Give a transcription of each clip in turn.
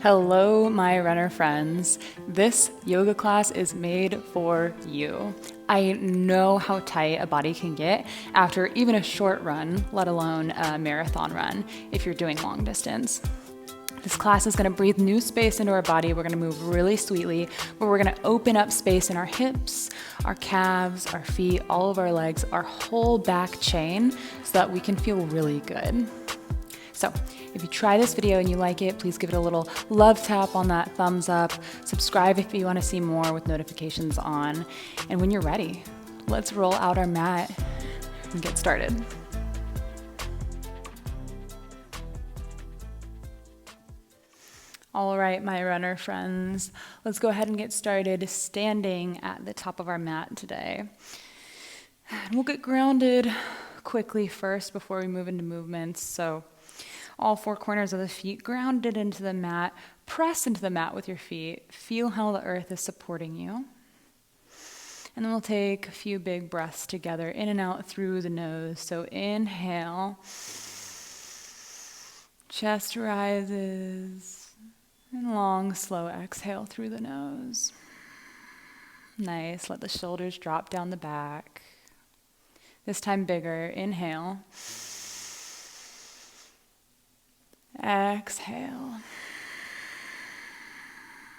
Hello, my runner friends. This yoga class is made for you. I know how tight a body can get after even a short run, let alone a marathon run, if you're doing long distance. This class is going to breathe new space into our body. We're going to move really sweetly, but we're going to open up space in our hips, our calves, our feet, all of our legs, our whole back chain so that we can feel really good. So if you try this video and you like it, please give it a little love tap on that thumbs up. Subscribe if you want to see more with notifications on. And when you're ready, let's roll out our mat and get started. All right, my runner friends, let's go ahead and get started standing at the top of our mat today. And we'll get grounded quickly first before we move into movements. So all four corners of the feet grounded into the mat. Press into the mat with your feet. Feel how the earth is supporting you. And then we'll take a few big breaths together, in and out through the nose. So inhale, chest rises. And long, slow exhale through the nose. Nice. Let the shoulders drop down the back. This time bigger. Inhale. Exhale.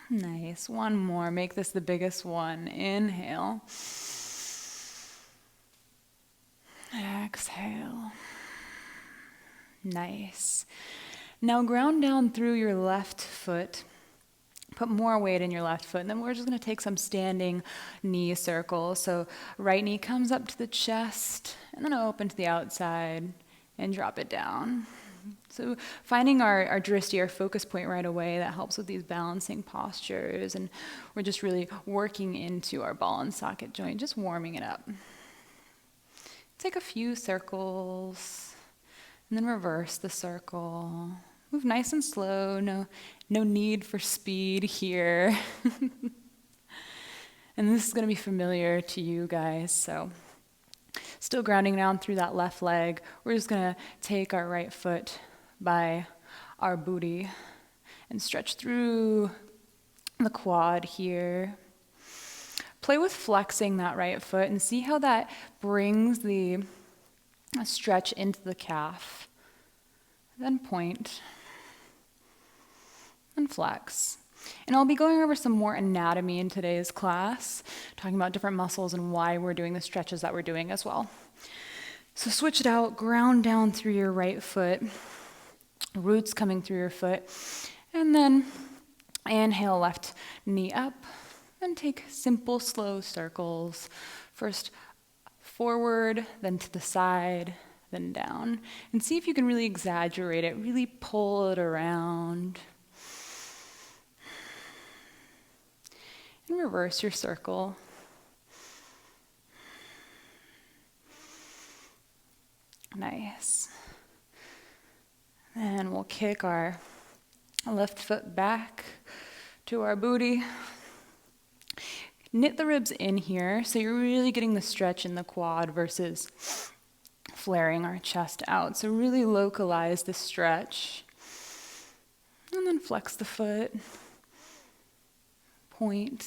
Nice. One more. Make this the biggest one. Inhale. Exhale. Nice. Now ground down through your left foot. Put more weight in your left foot, and then we're just going to take some standing knee circles. So right knee comes up to the chest, and then open to the outside, and drop it down. So finding our drishti, our focus point right away, that helps with these balancing postures, and we're just really working into our ball and socket joint, just warming it up. Take a few circles, and then reverse the circle. Move nice and slow, no need for speed here. And this is going to be familiar to you guys, so still grounding down through that left leg. We're just going to take our right foot by our booty and stretch through the quad here. Play with flexing that right foot and see how that brings the stretch into the calf. Then point. And flex. And I'll be going over some more anatomy in today's class, talking about different muscles and why we're doing the stretches that we're doing as well. So switch it out, ground down through your right foot, roots coming through your foot, and then inhale, left knee up, and take simple, slow circles. First forward, then to the side, then down. And see if you can really exaggerate it, really pull it around. And reverse your circle. Nice. Then we'll kick our left foot back to our booty. Knit the ribs in here, so you're really getting the stretch in the quad versus flaring our chest out. So really localize the stretch. And then flex the foot. Point,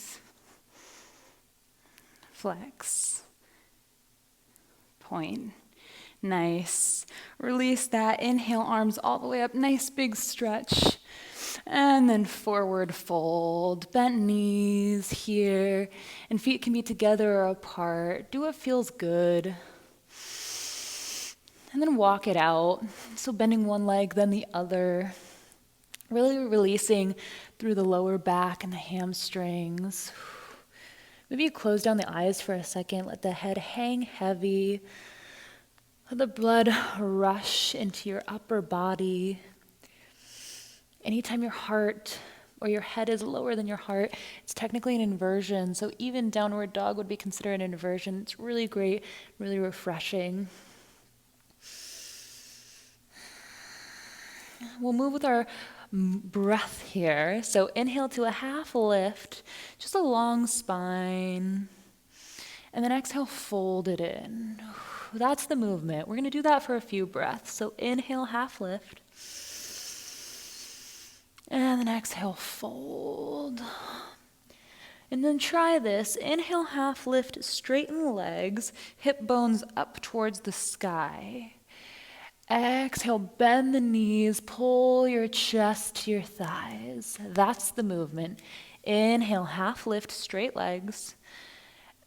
flex, point. Nice. Release that. Inhale, arms all the way up. Nice big stretch. And then forward fold. Bent knees here. And feet can be together or apart. Do what feels good. And then walk it out. So bending one leg, then the other. Really releasing through the lower back and the hamstrings. Maybe you close down the eyes for a second. Let the head hang heavy. Let the blood rush into your upper body. Anytime your heart or your head is lower than your heart, it's technically an inversion. So even downward dog would be considered an inversion. It's really great, really refreshing. We'll move with our breath here. So inhale to a half lift, just a long spine. And then exhale, fold it in. That's the movement. We're going to do that for a few breaths. So inhale, half lift. And then exhale, fold. And then try this. Inhale, half lift, straighten the legs, hip bones up towards the sky. Exhale, bend the knees, pull your chest to your thighs. That's the movement. Inhale, half lift, straight legs.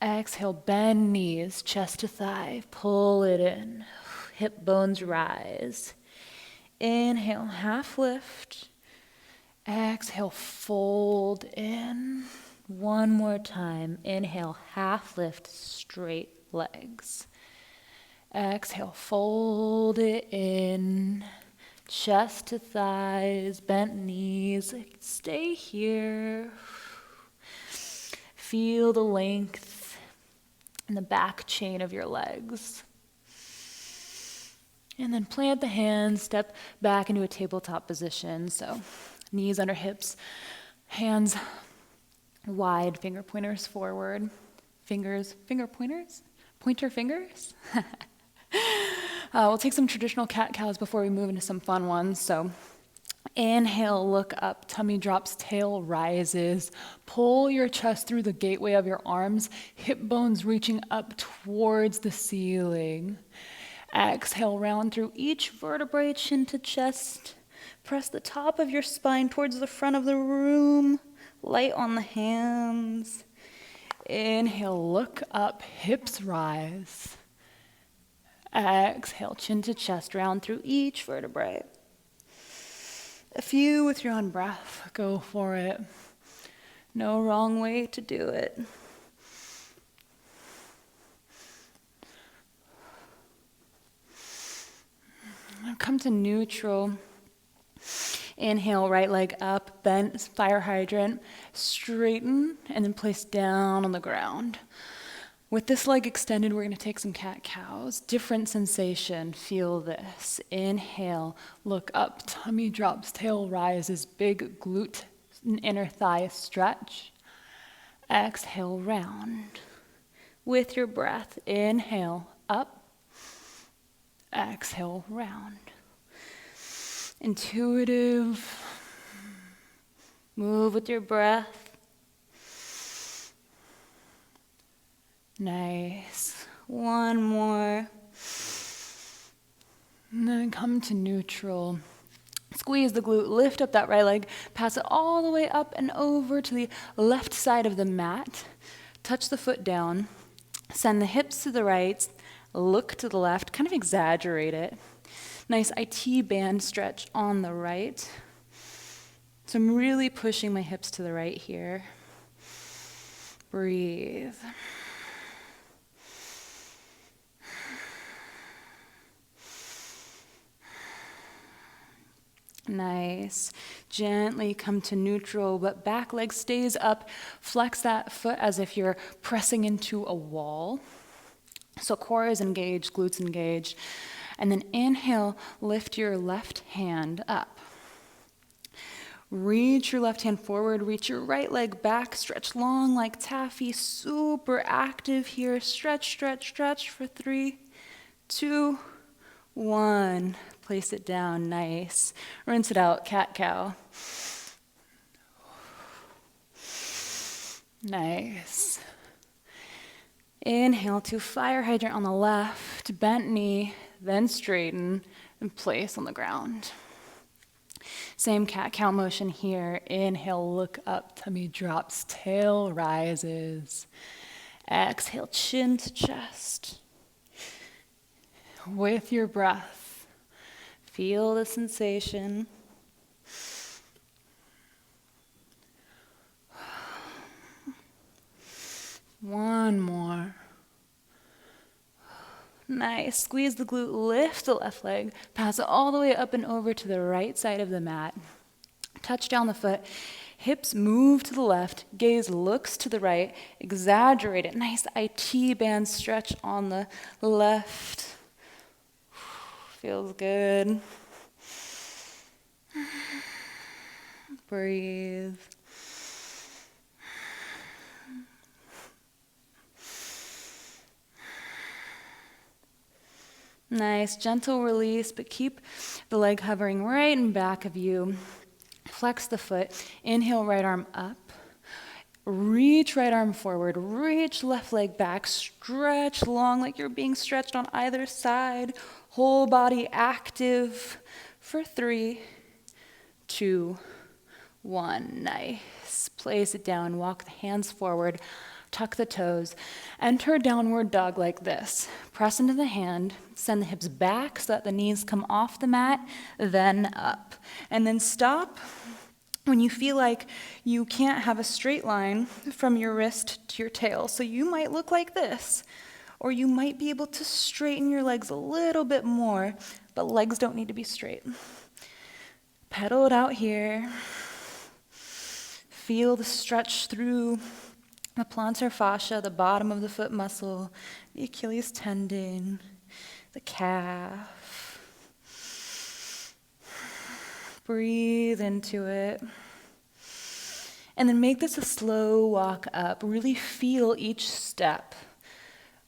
Exhale, bend knees, chest to thigh, pull it in. Hip bones rise. Inhale, half lift. Exhale, fold in. One more time. Inhale, half lift, straight legs. Exhale, fold it in. Chest to thighs, bent knees. Stay here. Feel the length in the back chain of your legs. And then plant the hands, step back into a tabletop position. So knees under hips, hands wide, finger pointers forward. Finger pointers? Pointer fingers? We'll take some traditional cat-cows before we move into some fun ones. So inhale, look up, tummy drops, tail rises. Pull your chest through the gateway of your arms, hip bones reaching up towards the ceiling. Exhale, round through each vertebrae, chin to chest. Press the top of your spine towards the front of the room. Light on the hands. Inhale, look up, hips rise. Exhale, chin to chest, round through each vertebrae. A few with your own breath. Go for it. No wrong way to do it. Come to neutral. Inhale, right leg up, bent, fire hydrant, straighten, and then place down on the ground. With this leg extended, we're going to take some cat-cows. Different sensation. Feel this. Inhale, look up, tummy drops, tail rises, big glute and inner thigh stretch. Exhale, round. With your breath, inhale, up. Exhale, round. Intuitive. Move with your breath. Nice. One more. And then come to neutral. Squeeze the glute, lift up that right leg, pass it all the way up and over to the left side of the mat. Touch the foot down. Send the hips to the right, look to the left, kind of exaggerate it. Nice IT band stretch on the right. So I'm really pushing my hips to the right here. Breathe. Nice. Gently come to neutral, but back leg stays up. Flex that foot as if you're pressing into a wall. So core is engaged, glutes engaged. And then inhale, lift your left hand up. Reach your left hand forward, reach your right leg back, stretch long like taffy, super active here. Stretch, stretch, stretch for 3, 2, 1. Place it down, nice. Rinse it out, cat-cow. Nice. Inhale to fire hydrant on the left, bent knee, then straighten, and place on the ground. Same cat-cow motion here. Inhale, look up, tummy drops, tail rises. Exhale, chin to chest. With your breath, feel the sensation. One more. Nice. Squeeze the glute, lift the left leg, pass it all the way up and over to the right side of the mat. Touch down the foot, hips move to the left, gaze looks to the right, exaggerate it. Nice IT band stretch on the left. Feels good. Breathe. Nice, gentle release, but keep the leg hovering right in back of you. Flex the foot. Inhale, right arm up. Reach right arm forward. Reach left leg back. Stretch long like you're being stretched on either side. Whole body active for 3, 2, 1. Nice. Place it down. Walk the hands forward. Tuck the toes. Enter downward dog like this. Press into the hand. Send the hips back so that the knees come off the mat, then up. And then stop when you feel like you can't have a straight line from your wrist to your tail. So you might look like this, or you might be able to straighten your legs a little bit more, but legs don't need to be straight. Pedal it out here. Feel the stretch through the plantar fascia, the bottom of the foot muscle, the Achilles tendon, the calf. Breathe into it. And then make this a slow walk up. Really feel each step.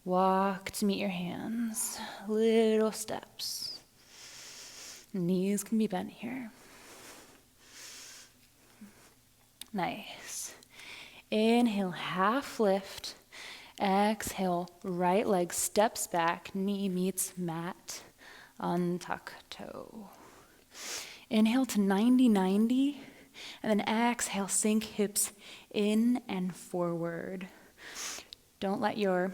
Walk to meet your hands. Little steps. Knees can be bent here. Nice. Inhale, half lift. Exhale, right leg steps back, knee meets mat. Untuck toe. Inhale to 90-90, and then exhale, sink hips in and forward. Don't let your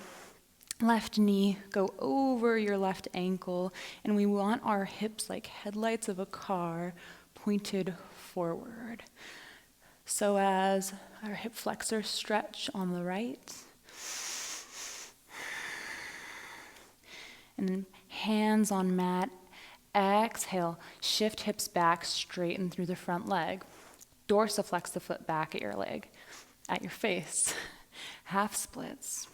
left knee go over your left ankle, and we want our hips like headlights of a car pointed forward. So as our hip flexors stretch on the right, and then hands on mat, exhale, shift hips back, straighten through the front leg. Dorsiflex the foot back at your leg, at your face. Half splits.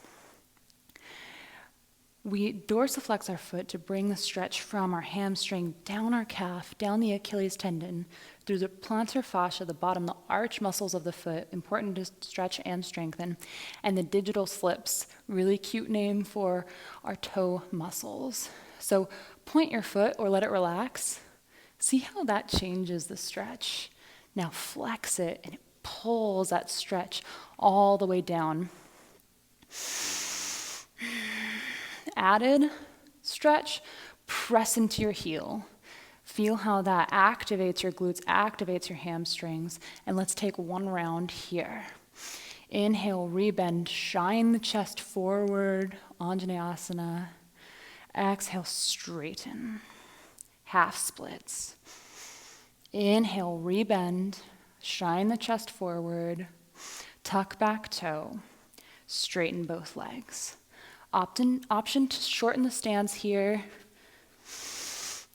We dorsiflex our foot to bring the stretch from our hamstring down our calf, down the Achilles tendon, through the plantar fascia, the bottom, the arch muscles of the foot, important to stretch and strengthen, and the digital slips, really cute name for our toe muscles. So point your foot or let it relax. See how that changes the stretch. Now flex it, and it pulls that stretch all the way down. Added stretch, press into your heel. Feel how that activates your glutes, activates your hamstrings. And let's take one round here. Inhale, rebend, shine the chest forward, Anjaneyasana. Exhale, straighten. Half splits. Inhale, rebend, shine the chest forward, tuck back toe, straighten both legs. Option to shorten the stance here.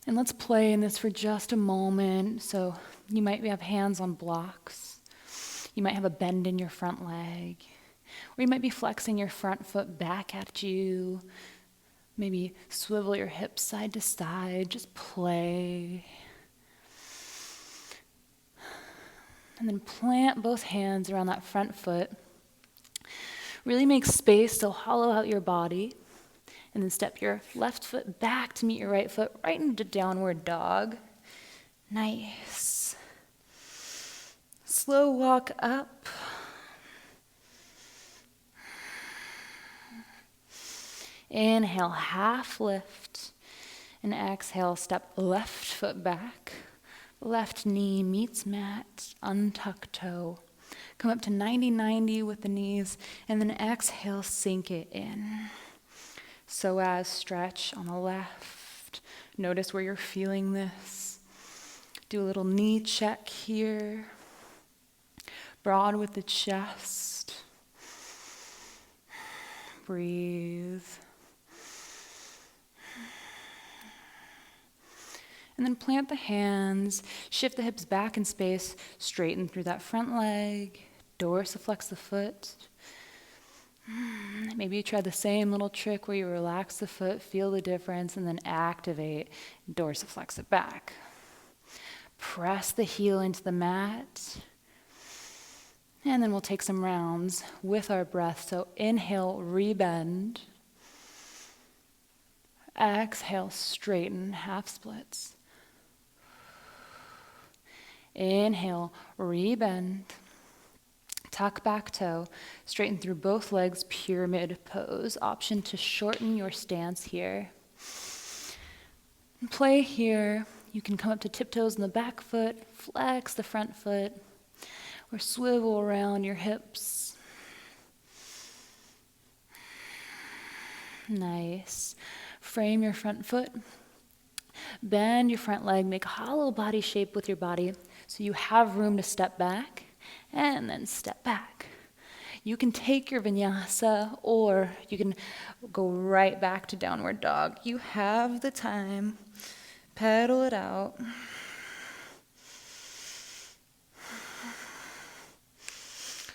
And let's play in this for just a moment. So you might have hands on blocks. You might have a bend in your front leg. Or you might be flexing your front foot back at you. Maybe swivel your hips side to side. Just play. And then plant both hands around that front foot. Really make space, so hollow out your body. And then step your left foot back to meet your right foot, right into downward dog. Nice. Slow walk up. Inhale, half lift. And exhale, step left foot back. Left knee meets mat, untuck toe. Come up to 90-90 with the knees, and then exhale, sink it in. So as stretch on the left. Notice where you're feeling this. Do a little knee check here. Broad with the chest. Breathe. And then plant the hands, shift the hips back in space, straighten through that front leg, dorsiflex the foot. Maybe you try the same little trick where you relax the foot, feel the difference, and then activate, dorsiflex it back. Press the heel into the mat. And then we'll take some rounds with our breath. So inhale, rebend. Exhale, straighten, half splits. Inhale, rebend. Tuck back toe, straighten through both legs, pyramid pose. Option to shorten your stance here. Play here. You can come up to tiptoes in the back foot, flex the front foot, or swivel around your hips. Nice. Frame your front foot. Bend your front leg, make a hollow body shape with your body so you have room to step back and then step back. You can take your vinyasa or you can go right back to downward dog. You have the time. Pedal it out.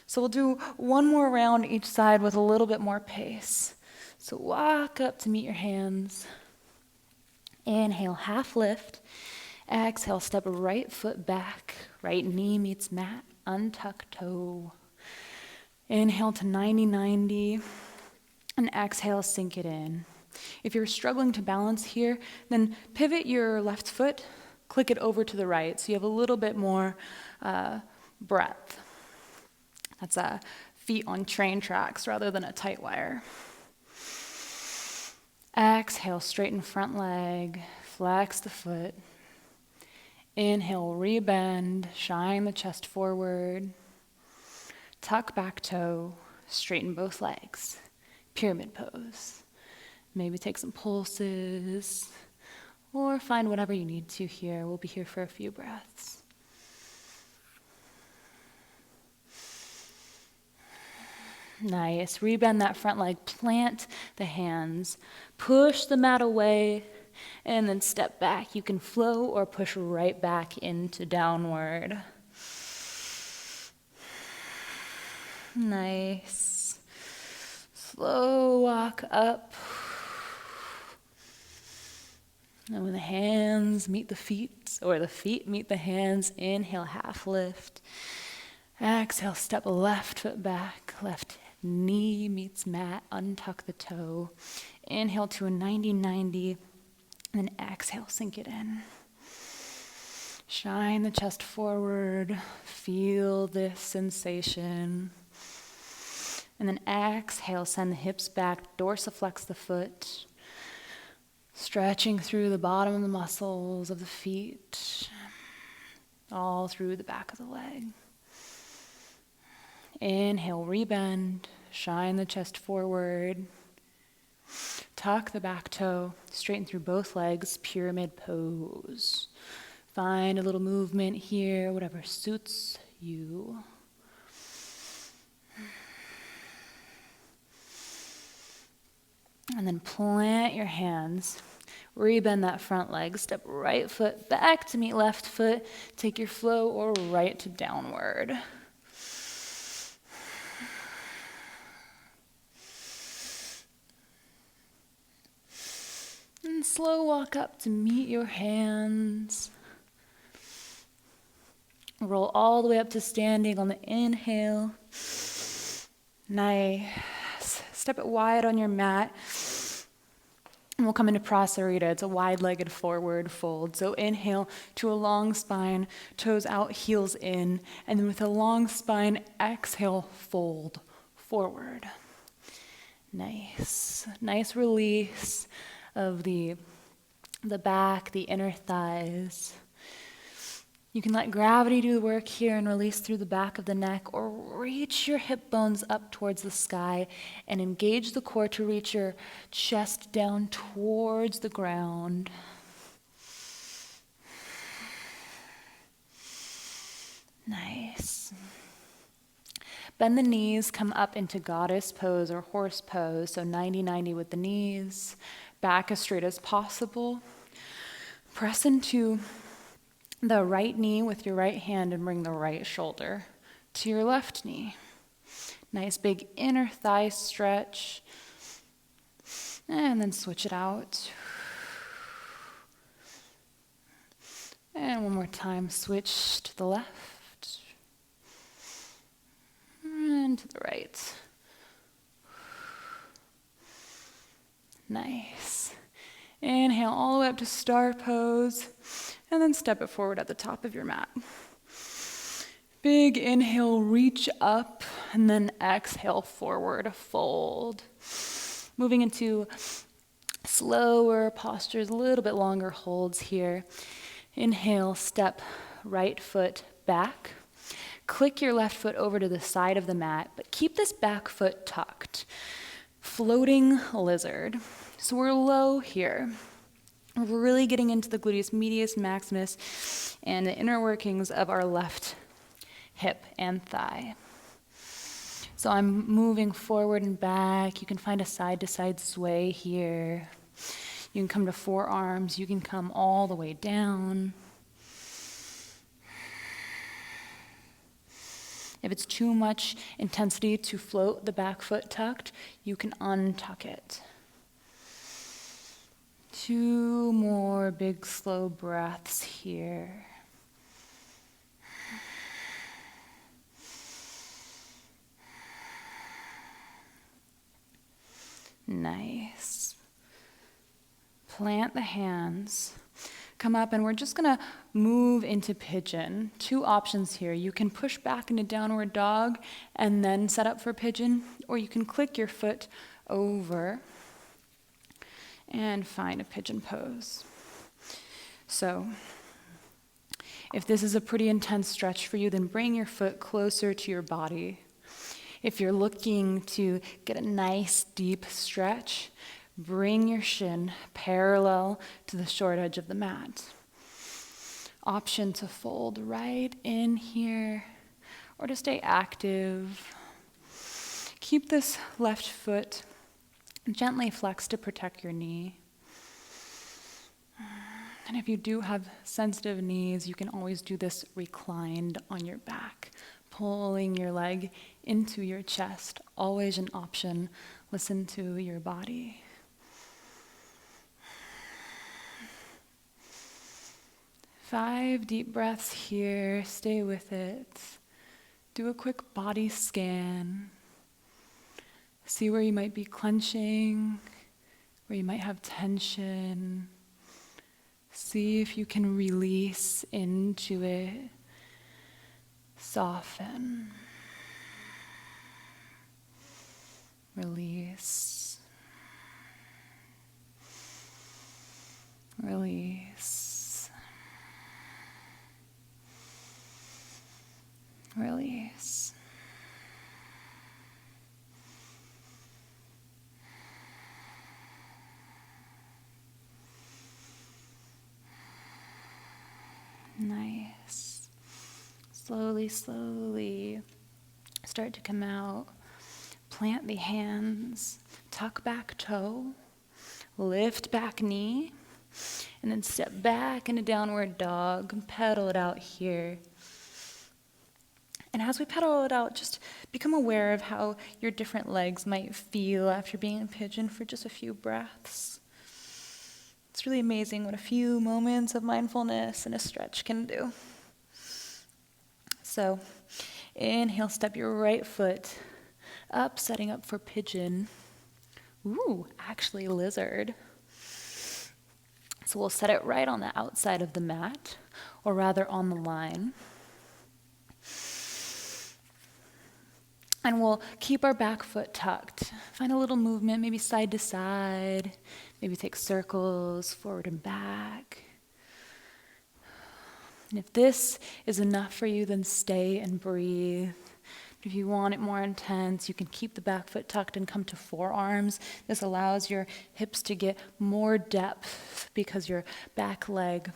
So we'll do one more round each side with a little bit more pace. So walk up to meet your hands. Inhale, half lift. Exhale, step right foot back. Right knee meets mat. Untuck toe. Inhale to 90-90. And exhale, sink it in. If you're struggling to balance here, then pivot your left foot. Click it over to the right so you have a little bit more breadth. That's feet on train tracks rather than a tight wire. Exhale, straighten front leg, flex the foot. Inhale, rebend, shine the chest forward. Tuck back toe, straighten both legs. Pyramid pose. Maybe take some pulses, or find whatever you need to here. We'll be here for a few breaths. Nice. Rebend that front leg, plant the hands, push the mat away, and then step back. You can flow or push right back into downward. Nice. Slow walk up. And when the hands meet the feet, or the feet meet the hands, inhale, half lift. Exhale, step left foot back, left knee meets mat, untuck the toe. Inhale to a 90-90, and exhale, sink it in. Shine the chest forward, feel this sensation. And then exhale, send the hips back, dorsiflex the foot, stretching through the bottom of the muscles of the feet, all through the back of the leg. Inhale, rebend, shine the chest forward, tuck the back toe, straighten through both legs, pyramid pose. Find a little movement here, whatever suits you. And then plant your hands, rebend that front leg, step right foot back to meet left foot, take your flow or right to downward. And slow walk up to meet your hands. Roll all the way up to standing on the inhale. Nice. Step it wide on your mat. And we'll come into Prasarita. It's a wide-legged forward fold. So inhale to a long spine, toes out, heels in. And then with a long spine, exhale, fold forward. Nice. Nice release of the back, the inner thighs. You can let gravity do the work here and release through the back of the neck, or reach your hip bones up towards the sky and engage the core to reach your chest down towards the ground. Nice. Bend the knees, come up into goddess pose or horse pose, so 90-90 with the knees, back as straight as possible. Press into the right knee with your right hand and bring the right shoulder to your left knee. Nice big inner thigh stretch. And then switch it out. And one more time, switch to the left. And to the right. Nice. Inhale all the way up to star pose. And then step it forward at the top of your mat. Big inhale, reach up, and then exhale, forward fold. Moving into slower postures, a little bit longer holds here. Inhale, step right foot back. Click your left foot over to the side of the mat, but keep this back foot tucked. Floating lizard. So we're low here. We're really getting into the gluteus medius maximus and the inner workings of our left hip and thigh. So I'm moving forward and back. You can find a side-to-side sway here. You can come to forearms. You can come all the way down. If it's too much intensity to float the back foot tucked, you can untuck it. 2 more big slow breaths here. Nice. Plant the hands. Come up, and we're just gonna move into pigeon. 2 options here. You can push back into downward dog and then set up for pigeon, or you can click your foot over and find a pigeon pose. So, if this is a pretty intense stretch for you, then bring your foot closer to your body. If you're looking to get a nice deep stretch, bring your shin parallel to the short edge of the mat. Option to fold right in here or to stay active. Keep this left foot gently flexed to protect your knee. And if you do have sensitive knees, you can always do this reclined on your back, pulling your leg into your chest. Always an option. Listen to your body. Five deep breaths here. Stay with it. Do a quick body scan. See where you might be clenching, where you might have tension. See if you can release into it. Soften. Release. Release. Release. Nice. Slowly, slowly start to come out. Plant the hands, tuck back toe, lift back knee, and then step back into downward dog. Pedal it out here. And as we pedal it out, just become aware of how your different legs might feel after being in pigeon for just a few breaths. It's really amazing what a few moments of mindfulness and a stretch can do. So, inhale, step your right foot up, setting up for pigeon. Ooh, actually lizard. So we'll set it right on the outside of the mat, or rather on the line. And we'll keep our back foot tucked. Find a little movement, maybe side to side. Maybe take circles forward and back. And if this is enough for you, then stay and breathe. If you want it more intense, you can keep the back foot tucked and come to forearms. This allows your hips to get more depth because your back leg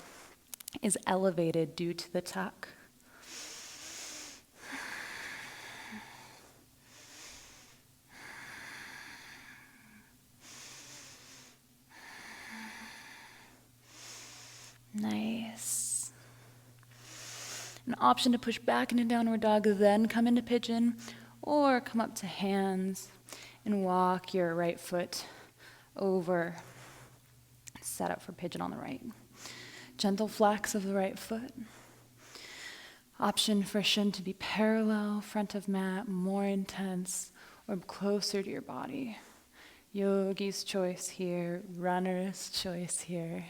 is elevated due to the tuck. Nice. An option to push back into downward dog, then come into pigeon, or come up to hands and walk your right foot over. Set up for pigeon on the right. Gentle flex of the right foot. Option for shin to be parallel, front of mat, more intense, or closer to your body. Yogi's choice here, runner's choice here.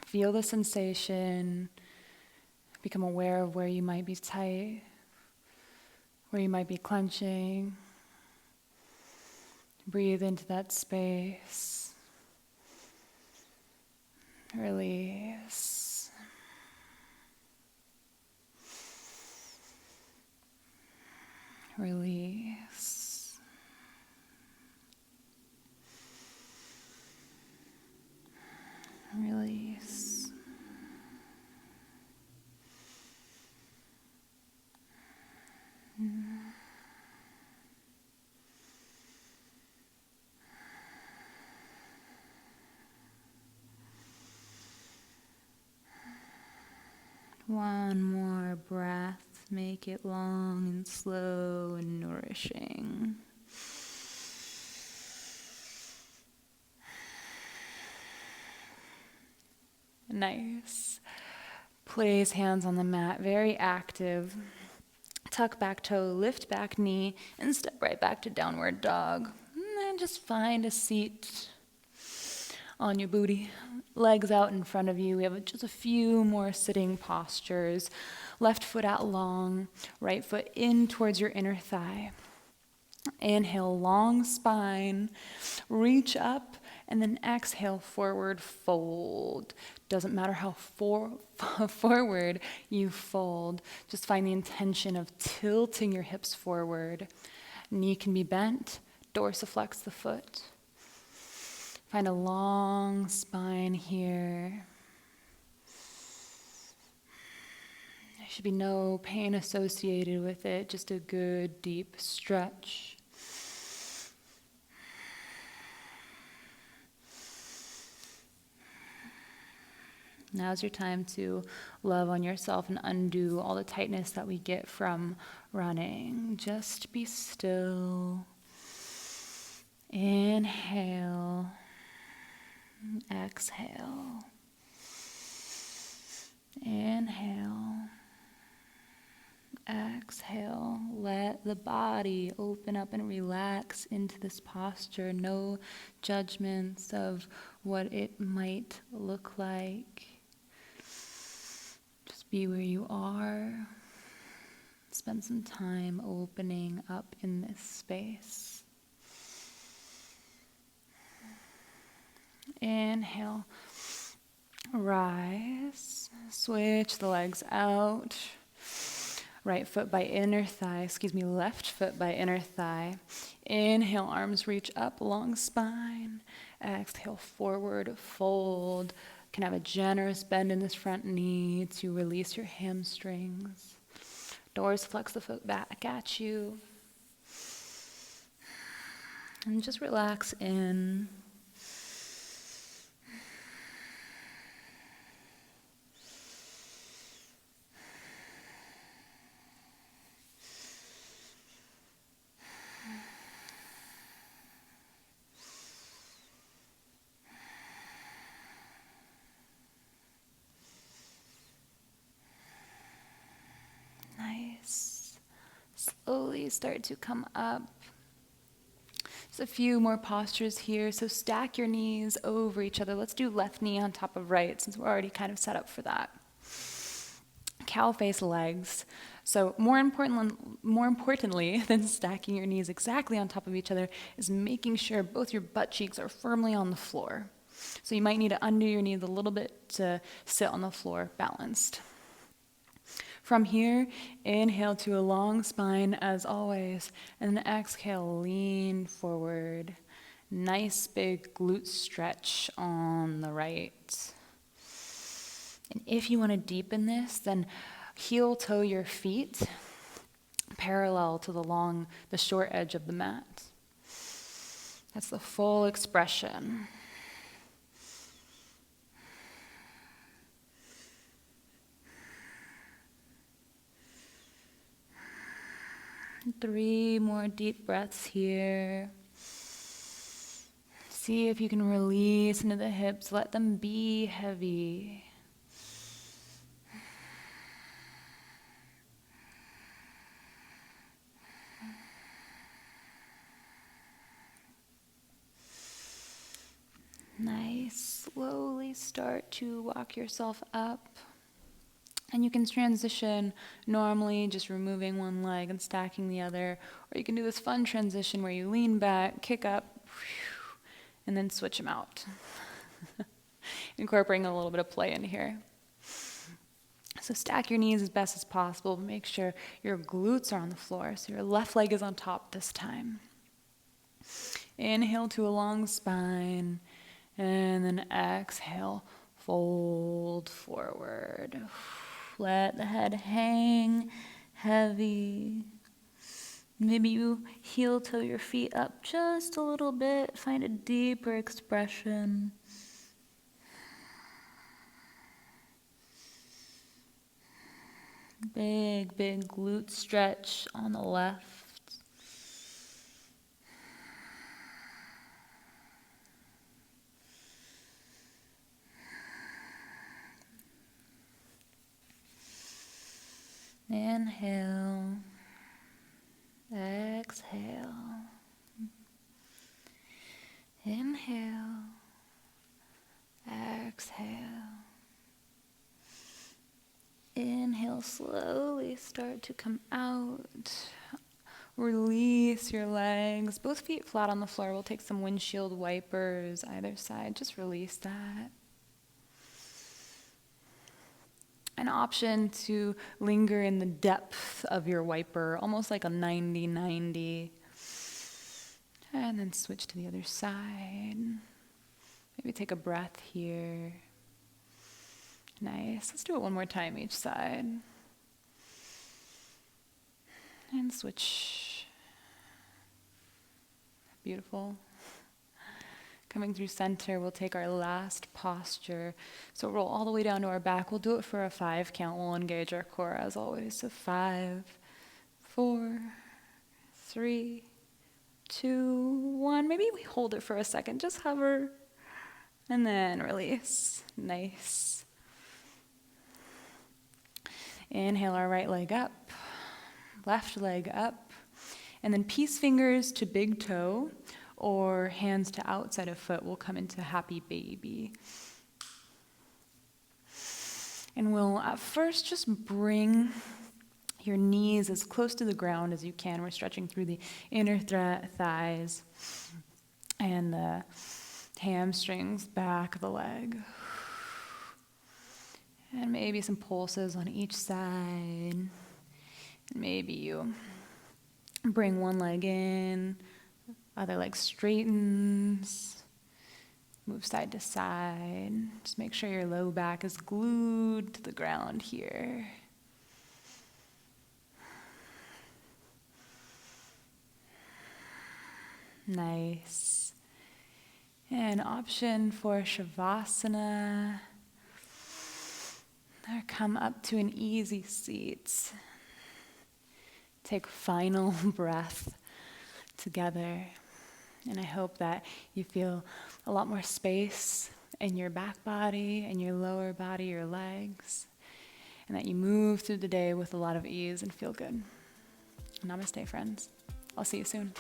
Feel the sensation. Become aware of where you might be tight, where you might be clenching. Breathe into that space. Release. Release. Release. One more breath. Make it long and slow and nourishing. Nice. Place hands on the mat, very active. Tuck back toe, lift back knee, and step right back to downward dog. And then just find a seat on your booty. Legs out in front of you. We have just a few more sitting postures. Left foot out long, right foot in towards your inner thigh. Inhale, long spine, reach up, and then exhale, forward fold. Doesn't matter how forward you fold. Just find the intention of tilting your hips forward. Knee can be bent, dorsiflex the foot. Find a long spine here. There should be no pain associated with it, just a good deep stretch. Now's your time to love on yourself and undo all the tightness that we get from running. Just be still. Inhale. Exhale. Inhale. Exhale. Let the body open up and relax into this posture. No judgments of what it might look like. Just be where you are. Spend some time opening up in this space. Inhale, rise, switch the legs out. Right foot by inner thigh, left foot by inner thigh. Inhale, arms reach up, long spine. Exhale, forward fold. Can have a generous bend in this front knee to release your hamstrings. Dorsiflex the foot back at you. And just relax in. Nice. Slowly start to come up. Just a few more postures here. So stack your knees over each other. Let's do left knee on top of right since we're already kind of set up for that. Cow face legs. So more importantly than stacking your knees exactly on top of each other is making sure both your butt cheeks are firmly on the floor. So you might need to undo your knees a little bit to sit on the floor balanced. From here, inhale to a long spine as always, and then exhale, lean forward. Nice big glute stretch on the right. And if you want to deepen this, then heel toe your feet parallel to the short edge of the mat. That's the full expression. Three more deep breaths here. See if you can release into the hips. Let them be heavy. Nice. Slowly start to walk yourself up And you can transition normally, just removing one leg and stacking the other. Or you can do this fun transition where you lean back, kick up, and then switch them out. Incorporating a little bit of play in here. So stack your knees as best as possible, but make sure your glutes are on the floor, so your left leg is on top this time. Inhale to a long spine, and then exhale, fold forward. Let the head hang heavy. Maybe you heel toe your feet up just a little bit, find a deeper expression. Big, big glute stretch on the left. Inhale, exhale, inhale, exhale. Inhale, slowly start to come out. Release your legs, both feet flat on the floor. We'll take some windshield wipers either side. Just release that. An option to linger in the depth of your wiper, almost like a 90-90. And then switch to the other side. Maybe take a breath here. Nice. Let's do it one more time each side. And switch. Beautiful. Coming through center, we'll take our last posture. So roll all the way down to our back. We'll do it for a 5 count. We'll engage our core as always. So 5, 4, 3, 2, 1. Maybe we hold it for a second. Just hover. And then release. Nice. Inhale our right leg up. Left leg up. And then peace fingers to big toe, or hands to outside of foot. We'll come into happy baby. And we'll at first just bring your knees as close to the ground as you can. We're stretching through the inner thighs and the hamstrings, back of the leg. And maybe some pulses on each side. Maybe you bring one leg in, other leg straightens, move side to side. Just make sure your low back is glued to the ground here. Nice. And option for Shavasana. Or come up to an easy seat. Take final breath together. And I hope that you feel a lot more space in your back body and your lower body, your legs, and that you move through the day with a lot of ease and feel good. Namaste, friends. I'll see you soon.